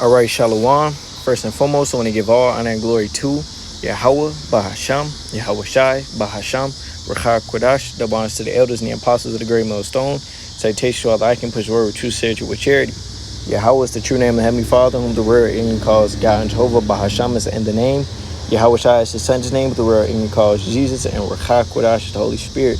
All right, Shalom. First and foremost, I want to give all honor and glory to Yahweh, Bahasham, Yahweh Shai, Bahasham, Rachar Kodash, double honors to the elders and the apostles of the great millstone. Citation to all that I can push word with true spiritual with charity. Yahweh is the true name of the Heavenly Father, whom the word English calls God and Jehovah. Bahasham is in the name. Yahweh Shai is his son's name, but the word English calls Jesus, and Rachar Kodash is the Holy Spirit.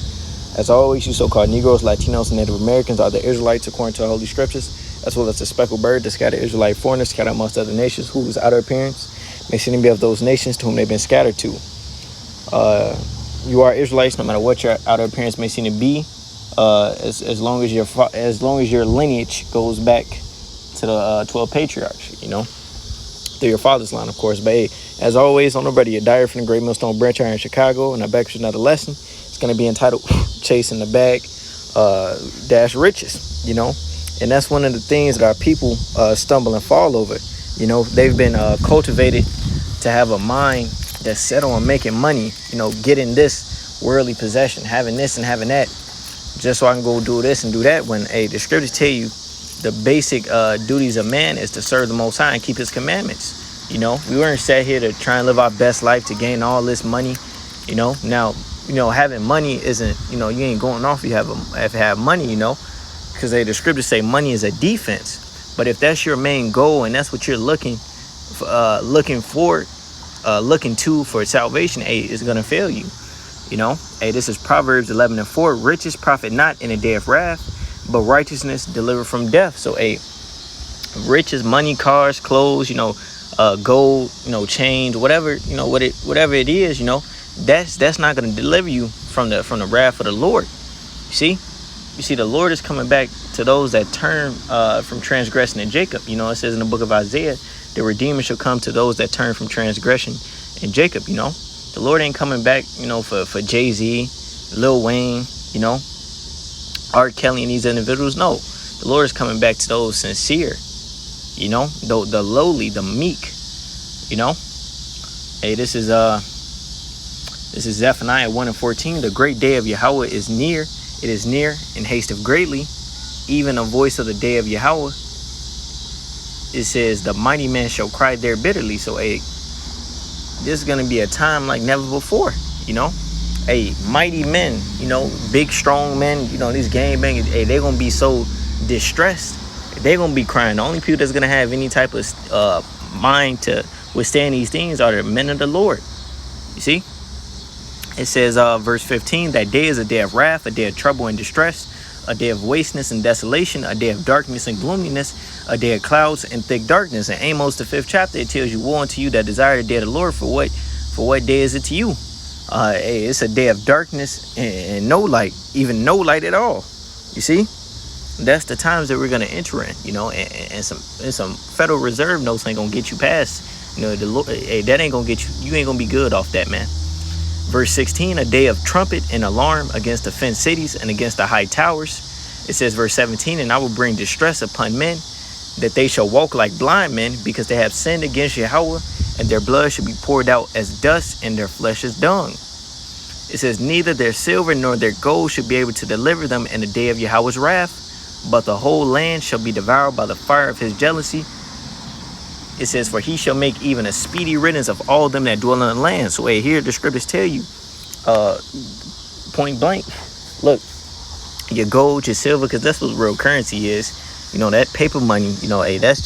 As always, you so-called Negroes, Latinos, and Native Americans are the Israelites according to the Holy Scriptures, as well as the speckled bird, the scattered Israelite foreigners scattered amongst other nations, whose outer appearance may seem to be of those nations to whom they've been scattered to. You are Israelites, no matter what your outer appearance may seem to be, as long as your lineage goes back to the 12 patriarchs, through your father's line, of course. But hey, as always, on the brother, you're Dyer from the Great Millstone Branch here in Chicago, and I'm back with another lesson. It's going to be entitled Chasing the Bag Dash Riches, and that's one of the things that our people stumble and fall over. They've been cultivated to have a mind that's set on making money, getting this worldly possession, having this and having that, just so I can go do this and do that, when the scriptures tell you the basic duties of man is to serve the Most High and keep his commandments. We weren't set here to try and live our best life to gain all this money. Now, having money isn't, you ain't going off if you have money, because the scriptures say money is a defense. But if that's your main goal and that's what you're looking for salvation, it's gonna fail you. This is Proverbs 11:4. Riches profit not in a day of wrath, but righteousness deliver from death. So riches, money, cars, clothes, gold, change, whatever, whatever it is, that's not going to deliver you from the wrath of the Lord. You see, the Lord is coming back to those that turn from transgression in Jacob. It says in the book of Isaiah, the Redeemer shall come to those that turn from transgression in Jacob. The Lord ain't coming back, for Jay-Z, Lil Wayne, R. Kelly and these individuals. No, the Lord is coming back to those sincere, the lowly, the meek. This is Zephaniah 1:14. The great day of Yahweh is near. It is near and hasteth greatly. Even a voice of the day of Yahweh. It says the mighty man shall cry there bitterly. So this is going to be a time like never before. Mighty men, big strong men, these gang bangers, they're going to be so distressed. They're going to be crying. The only people that's going to have any type of mind to withstand these things are the men of the Lord. You see? It says, verse 15, that day is a day of wrath, a day of trouble and distress, a day of wasteness and desolation, a day of darkness and gloominess, a day of clouds and thick darkness. In Amos, the 5th chapter, it tells you, woe unto you that desire the day of the Lord. For what day is it to you? It's a day of darkness and no light, even no light at all. You see? That's the times that we're going to enter in, and some Federal Reserve notes ain't going to get you past, the Lord, that ain't going to get you ain't going to be good off that, man. Verse 16, a day of trumpet and alarm against the fenced cities and against the high towers. It says, verse 17, and I will bring distress upon men, that they shall walk like blind men, because they have sinned against Yahweh, and their blood shall be poured out as dust, and their flesh as dung. It says, neither their silver nor their gold should be able to deliver them in the day of Yahweh's wrath, but the whole land shall be devoured by the fire of his jealousy. It says, for he shall make even a speedy riddance of all them that dwell in the land. So here the scriptures tell you, point blank, look, your gold, your silver, because that's what real currency is. That paper money, that's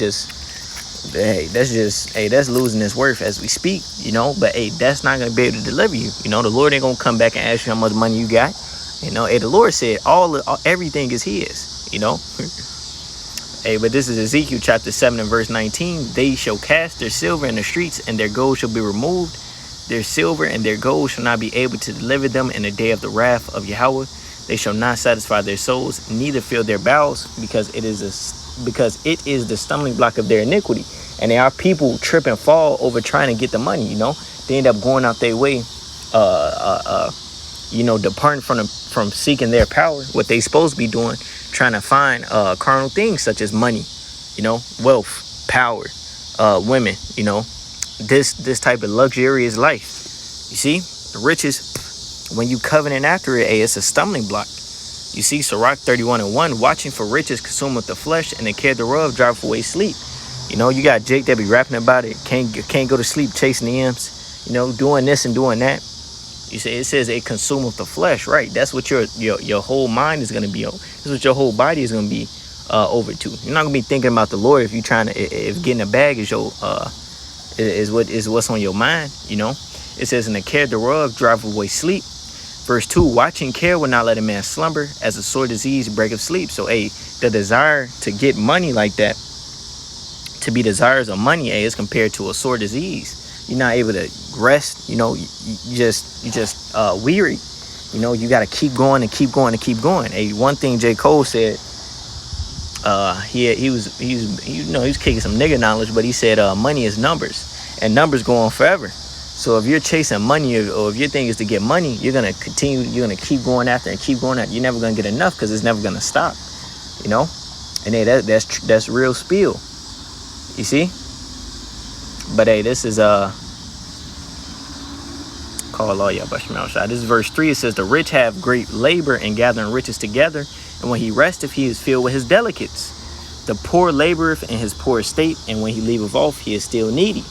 losing its worth as we speak, but that's not going to be able to deliver you. The Lord ain't going to come back and ask you how much money you got. The Lord said everything is his, but this is Ezekiel chapter 7 and verse 19. They shall cast their silver in the streets, and their gold shall be removed. Their silver and their gold shall not be able to deliver them in the day of the wrath of Yahweh. They shall not satisfy their souls, neither fill their bowels, because it is the stumbling block of their iniquity. And there are people trip and fall over trying to get the money. They end up going out their way, departing from seeking their power, what they supposed to be doing, trying to find carnal things such as money, wealth, power, women, this type of luxurious life. You see, the riches, when you covenant after it, it's a stumbling block. You see, Sirach 31:1, watching for riches consumeth the flesh, and the care thereof driveth away sleep. You know, you got Jake that be rapping about it. Can't go to sleep chasing the M's. You know, doing this and doing that. You say it says it consumeth the flesh, right? That's what your whole mind is gonna be on. That's what your whole body is gonna be over to. You're not gonna be thinking about the Lord if you trying to if getting a bag is your is what's on your mind. You know, it says, "In the care thereof drive away sleep." Verse 2, watching care will not let a man slumber, as a sore disease breaketh sleep. So, the desire to get money like that, to be desirous of money, is compared to a sore disease. You're not able to rest. You know, you just weary. You know, you got to keep going and keep going and keep going. One thing J. Cole said, he was kicking some nigga knowledge, but he said money is numbers, and numbers go on forever. So if you're chasing money, or if your thing is to get money, you're gonna continue. You're gonna keep going after and keep going after. You're never gonna get enough, because it's never gonna stop. You know, and that's real spiel. You see. But this is call all y'all brush your mouth shot. This is verse 3. It says, "The rich have great labor in gathering riches together, and when he resteth, he is filled with his delicates. The poor laboreth in his poor estate, and when he leaveth off, he is still needy.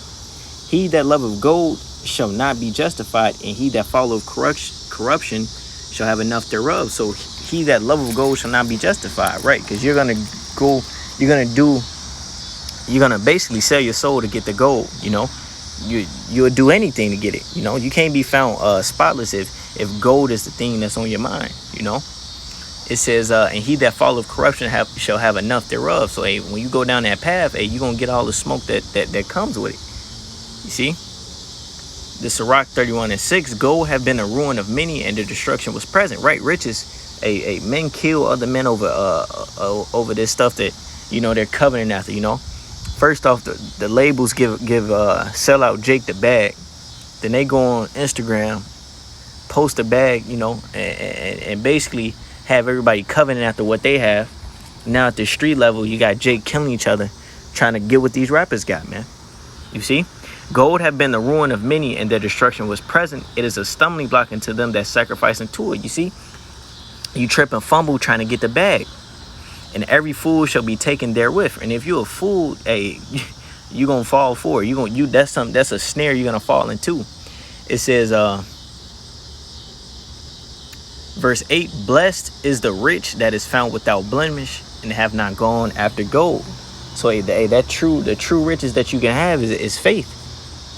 He that loveth gold shall not be justified, and he that followeth corruption shall have enough thereof." So he that loveth gold shall not be justified, right? Because you're gonna basically sell your soul to get the gold. You know, you'll do anything to get it. You know, you can't be found spotless if gold is the thing that's on your mind. You know, it says, "And he that followeth corruption shall have enough thereof." So when you go down that path, you're gonna get all the smoke that comes with it. You see, the Sirach 31:6, "Gold have been the ruin of many, and the destruction was present." Right, riches. Men kill other men over this stuff that, you know, they're coveting after. You know, first off, the labels sell out Jake the bag, then they go on Instagram, post a bag, you know, and basically have everybody coveting after what they have. Now at the street level, you got Jake killing each other, trying to get what these rappers got, man. You see? "Gold have been the ruin of many, and their destruction was present. It is a stumbling block unto them that sacrifice unto it." You see? You trip and fumble trying to get the bag. "And every fool shall be taken therewith." And if you're a fool, you gonna fall for it. That's a snare you're gonna fall into. It says, verse 8, "Blessed is the rich that is found without blemish, and have not gone after gold." So the true riches that you can have is faith.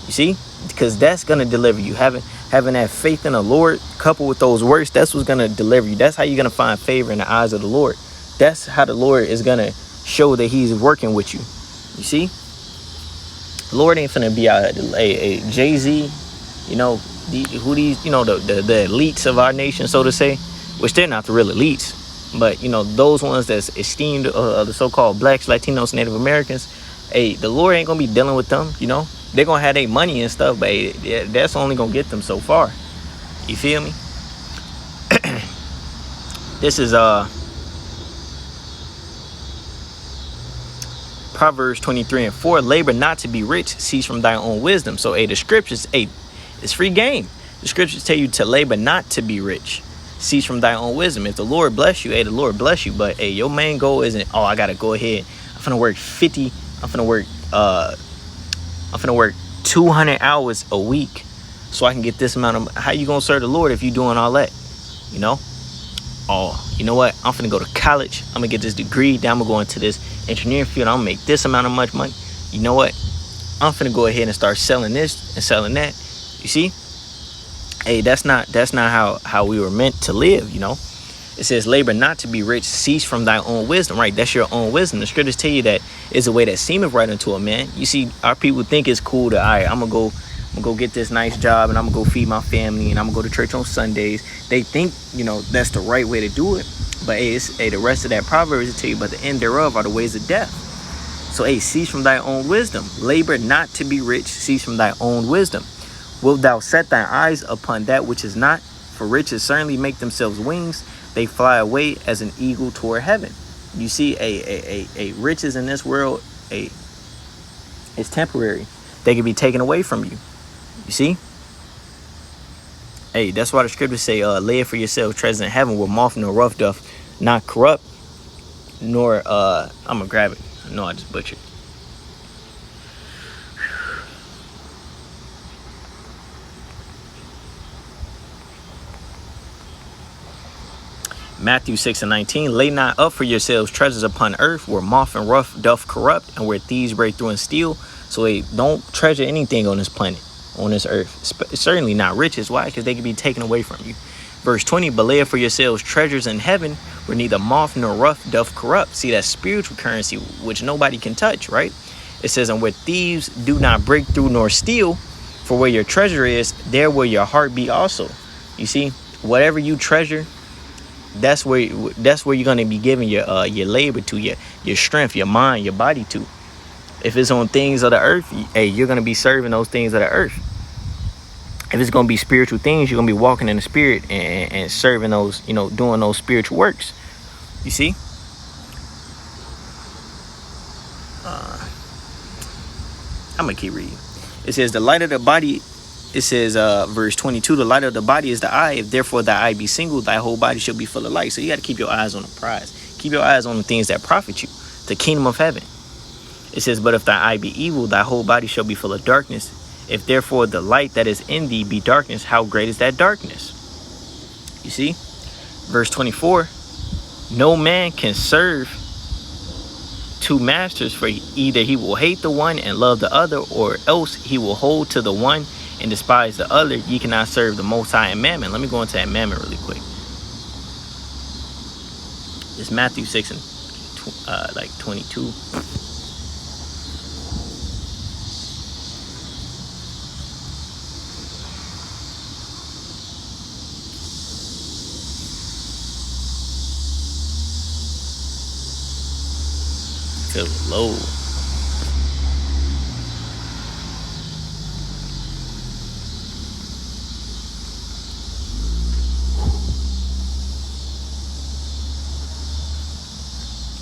You see, because that's gonna deliver you. Having that faith in the Lord, coupled with those works, that's what's gonna deliver you. That's how you're gonna find favor in the eyes of the Lord. That's how the Lord is gonna show that He's working with you. You see, the Lord ain't finna be a Jay-Z, you know, the elites of our nation, so to say, which they're not the real elites, but you know, those ones that's esteemed, the so-called blacks, Latinos, Native Americans. The Lord ain't gonna be dealing with them. You know, they're gonna have their money and stuff, but that's only gonna get them so far. You feel me? This is Proverbs 23:4. "Labor not to be rich, cease from thy own wisdom." So the scriptures, it's free game. The scriptures tell you to labor not to be rich, cease from thy own wisdom. If the Lord bless you, the Lord bless you. But your main goal isn't, I gotta go ahead, I'm finna work 200 hours a week so I can get this amount of. How you gonna serve the Lord if you doing all that? You know, you know what, I'm finna go to college, I'm gonna get this degree, then I'm gonna go into this engineering field, I'm gonna make this amount of much money. You know what, I'm finna go ahead and start selling this and selling that. You see, that's not how we were meant to live. You know, it says, "Labor not to be rich, cease from thy own wisdom." Right, that's your own wisdom. The scriptures tell you that is a way that seemeth right unto a man. You see, our people think it's cool to, all right, I'm gonna go get this nice job, and I'm gonna go feed my family, and I'm gonna go to church on Sundays. They think, you know, that's the right way to do it. But the rest of that Proverbs tell you, "But the end thereof are the ways of death." So cease from thy own wisdom. Labor not to be rich, cease from thy own wisdom. "Wilt thou set thine eyes upon that which is not? For riches certainly make themselves wings, they fly away as an eagle toward heaven." You see, a riches in this world, it's temporary. They can be taken away from you. You see? That's why the scriptures say, "Lay it for yourself treasures in heaven, where moth nor rough doth not corrupt, nor," I'm gonna grab it. No, I just butchered. Matthew 6:19, lay not up for yourselves treasures upon earth, where moth and rust doth corrupt, and where thieves break through and steal. So don't treasure anything on this planet, on this earth. Certainly not riches. Why? Because they can be taken away from you. Verse 20, but lay up for yourselves treasures in heaven, where neither moth nor rust doth corrupt. See, that's spiritual currency, which nobody can touch, right? It says, and where thieves do not break through nor steal, for where your treasure is, there will your heart be also. You see, whatever you treasure, that's where you're going to be giving your labor to, your strength, your mind, your body to. If it's on things of the earth, hey, you're going to be serving those things of the earth. If it's going to be spiritual things, you're going to be walking in the spirit and serving those, doing those spiritual works. You see? I'm going to keep reading. It says, the light of the body, it says, verse 22, the light of the body is the eye. If therefore thy eye be single, thy whole body shall be full of light. So you got to keep your eyes on the prize. Keep your eyes on the things that profit you, the kingdom of heaven. It says, but if thy eye be evil, thy whole body shall be full of darkness. If therefore the light that is in thee be darkness, how great is that darkness? You see? Verse 24, no man can serve two masters, for either he will hate the one and love the other, or else he will hold to the one and despise the other. Ye cannot serve the Most High and mammon. Let me go into that mammon really quick. It's Matthew 6 and 22. Feels low.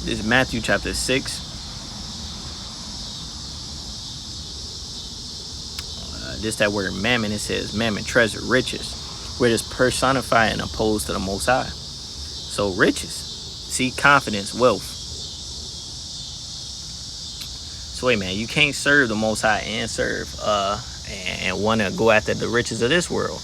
This is Matthew chapter 6. This that word mammon, it says mammon, treasure, riches. Where does personify and opposed to the Most High. So riches. See, confidence, wealth. So wait, man, you can't serve the Most High and serve and want to go after the riches of this world,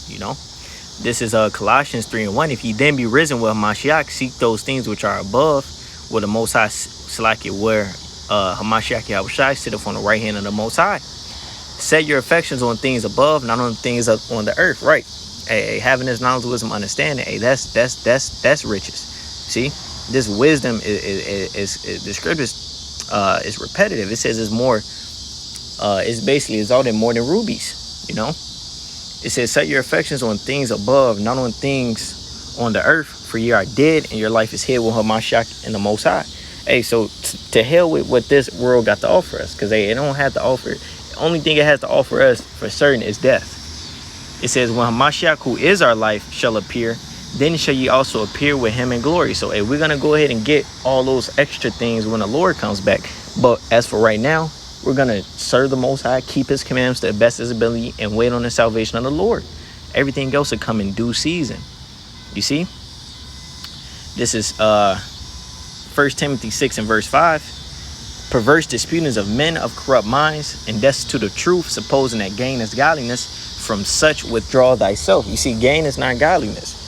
This is Colossians 3:1. If ye then be risen with Hamashiach, seek those things which are above, where the Most High where Hamashiach Yahushua sitteth on the right hand of the Most High. Set your affections on things above, not on things on the earth. Right? Hey, having this knowledge, wisdom, understanding. Hey, that's riches. See, this wisdom is the scriptures. It's repetitive. It says it's more. It's basically exalted more than rubies. It says set your affections on things above, not on things on the earth. For ye are dead, and your life is hid with Hamashiach in the Most High. Hey, so to hell with what this world got to offer us, because it don't have to offer. The only thing it has to offer us for certain is death. It says when Hamashiach, who is our life, shall appear, then shall ye also appear with him in glory. So we're going to go ahead and get all those extra things when the Lord comes back. But as for right now, we're going to serve the Most High, keep his commandments to the best of his ability, and wait on the salvation of the Lord. Everything else will come in due season. You see? This is 1 Timothy 6 and verse 5. Perverse disputings of men of corrupt minds and destitute of truth, supposing that gain is godliness. From such withdraw thyself. You see, gain is not godliness.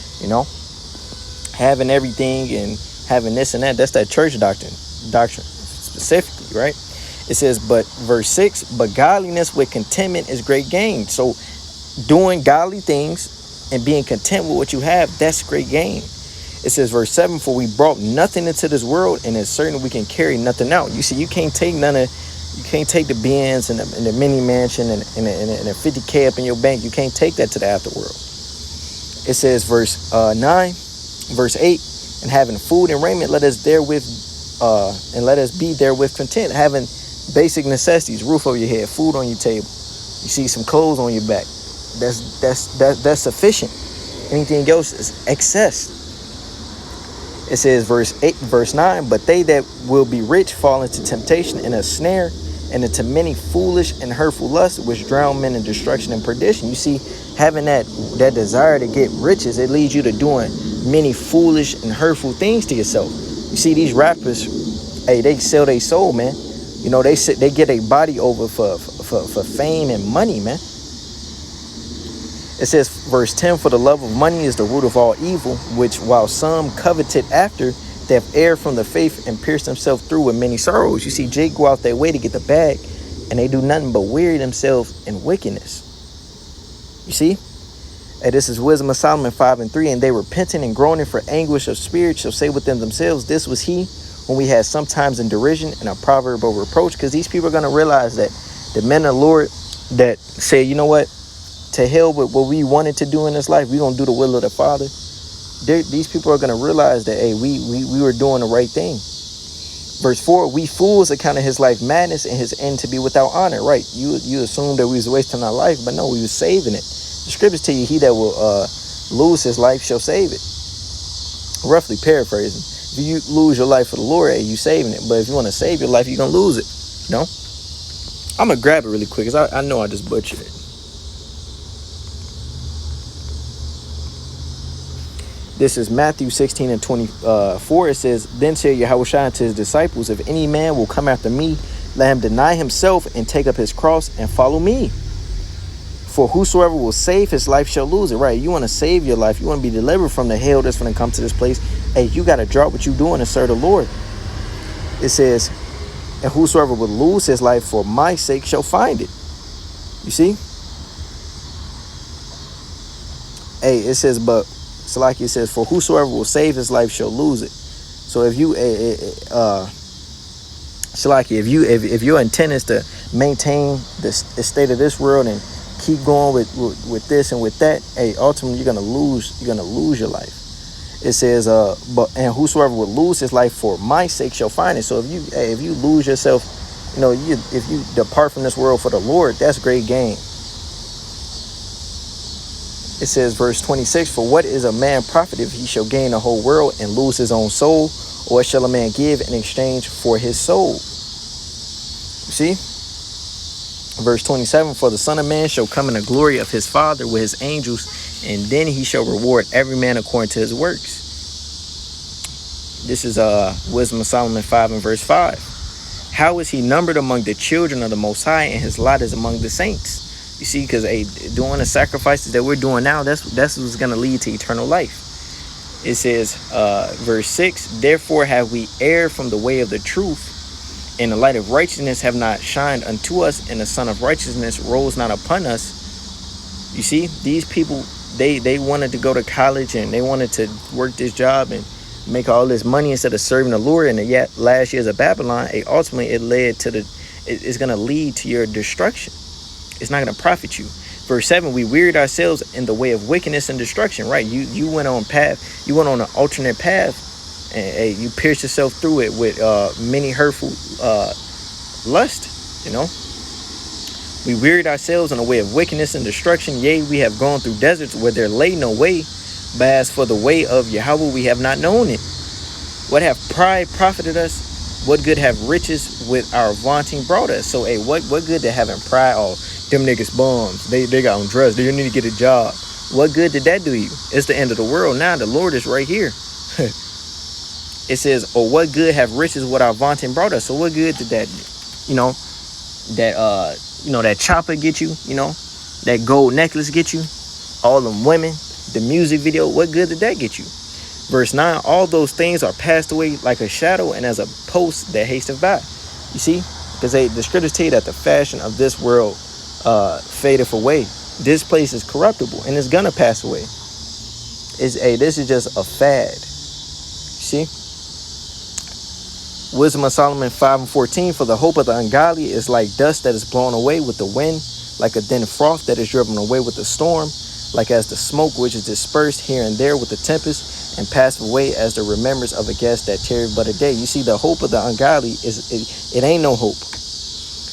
Having everything and having this and that, that's that church doctrine specifically, right? It says, but verse 6, but godliness with contentment is great gain. So doing godly things and being content with what you have, that's great gain. It says verse 7, for we brought nothing into this world, and it's certain we can carry nothing out. You see, you can't take the Benz and the mini mansion and a 50K up in your bank. You can't take that to the afterworld. It says verse 8, and having food and raiment, let us be therewith content. Having basic necessities, roof over your head, food on your table, you see some clothes on your back. That's sufficient. Anything else is excess. It says verse 9, but they that will be rich fall into temptation and a snare, and into many foolish and hurtful lusts, which drown men in destruction and perdition. You see, having that desire to get riches, it leads you to doing many foolish and hurtful things to yourself. You see, these rappers, hey, they sell their soul, man. They get a body over for fame and money, man. It says, verse 10, for the love of money is the root of all evil, which while some coveted after, they have erred from the faith and pierced themselves through with many sorrows. You see, Jake go out their way to get the bag, and they do nothing but weary themselves in wickedness. You see? And this is Wisdom of Solomon 5:3. And they repenting and groaning for anguish of spirit shall say within themselves, this was he whom we had sometimes in derision and a proverb of reproach. Because these people are going to realize that the men of the Lord that say, you know what, to hell with what we wanted to do in this life, we're going to do the will of the Father. These people are going to realize that, hey, we were doing the right thing. Verse 4, we fools accounted his life madness and his end to be without honor. Right, you assumed that we was wasting our life, but no, we was saving it. The scriptures tell you, he that will lose his life shall save it. Roughly paraphrasing. If you lose your life for the Lord, hey, you saving it. But if you want to save your life, you're going to lose it. You know? I'm going to grab it really quick because I know I just butchered it. This is Matthew 16:24. It says, then said Yahushua unto his disciples, if any man will come after me, let him deny himself and take up his cross and follow me. For whosoever will save his life shall lose it. Right? You want to save your life. You want to be delivered from the hell that's going to come to this place. Hey, you got to drop what you're doing and serve the Lord. It says, and whosoever will lose his life for my sake shall find it. You see? Hey, it says, but it's like it says, for whosoever will save his life shall lose it. So if you, Shalaki, if your intent is to maintain the state of this world and keep going with this and with that, hey, ultimately you're gonna lose your life. It says, and whosoever will lose his life for my sake shall find it. So if you lose yourself, you know, if you depart from this world for the Lord, that's great gain. It says, verse 26, for what is a man profit if he shall gain the whole world and lose his own soul? Or what shall a man give in exchange for his soul? You see? Verse 27, for the Son of Man shall come in the glory of his Father with his angels, and then he shall reward every man according to his works. This is Wisdom of Solomon 5:5. How is he numbered among the children of the Most High, and his lot is among the saints? You see, because doing the sacrifices that we're doing now, that's what's going to lead to eternal life. It says, verse 6, therefore have we erred from the way of the truth, and the light of righteousness have not shined unto us, and the sun of righteousness rose not upon us. You see, these people, they wanted to go to college and they wanted to work this job and make all this money instead of serving the Lord. And yet last years of Babylon, ultimately it led to it's going to lead to your destruction. It's not going to profit you. Verse 7, we wearied ourselves in the way of wickedness and destruction. Right? You went on an alternate path. And you pierce yourself through it with many hurtful lust, you know. We wearied ourselves in a way of wickedness and destruction. Yea, we have gone through deserts where there lay no way. But as for the way of Yahweh, we have not known it. What have pride profited us? What good have riches with our vaunting brought us? So, hey, what good to having pride? Oh, them niggas bums. They got undressed. They need to get a job. What good did that do you? It's the end of the world now. The Lord is right here. It says, or what good have riches what our vaunting brought us? So what good did that, that chopper get you, that gold necklace get you, all them women, the music video, what good did that get you? Verse 9, all those things are passed away like a shadow and as a post that hasteth by. You see, because the scriptures tell you that the fashion of this world fadeth away. This place is corruptible and it's gonna pass away. This is just a fad. See? Wisdom of Solomon 5:14, for the hope of the ungodly is like dust that is blown away with the wind, like a thin froth that is driven away with the storm, like as the smoke which is dispersed here and there with the tempest, and passed away as the remembrance of a guest that tarried but a day. You see, the hope of the ungodly it ain't no hope.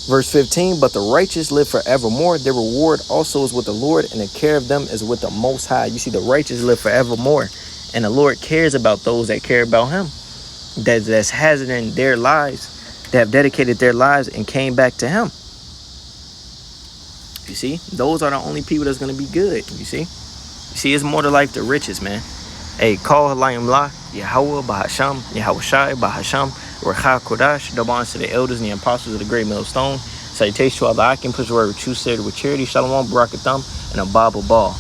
Verse 15, but the righteous live forevermore. Their reward also is with the Lord, and the care of them is with the Most High. You see, the righteous live forevermore, and the Lord cares about those that care about him. That's hazarding their lives, that have dedicated their lives and came back to him. You see, those are the only people that's going to be good. You see, it's more to life the riches, man. Hey, call Halayim La, Yahweh, Bahasham, Yahushai, Bahasham, Recha Kodash, double to the elders and the apostles of the great millstone. Salutations to all the Akim, push the word with true with charity, Shalom, Barakatham, and a Bible ball.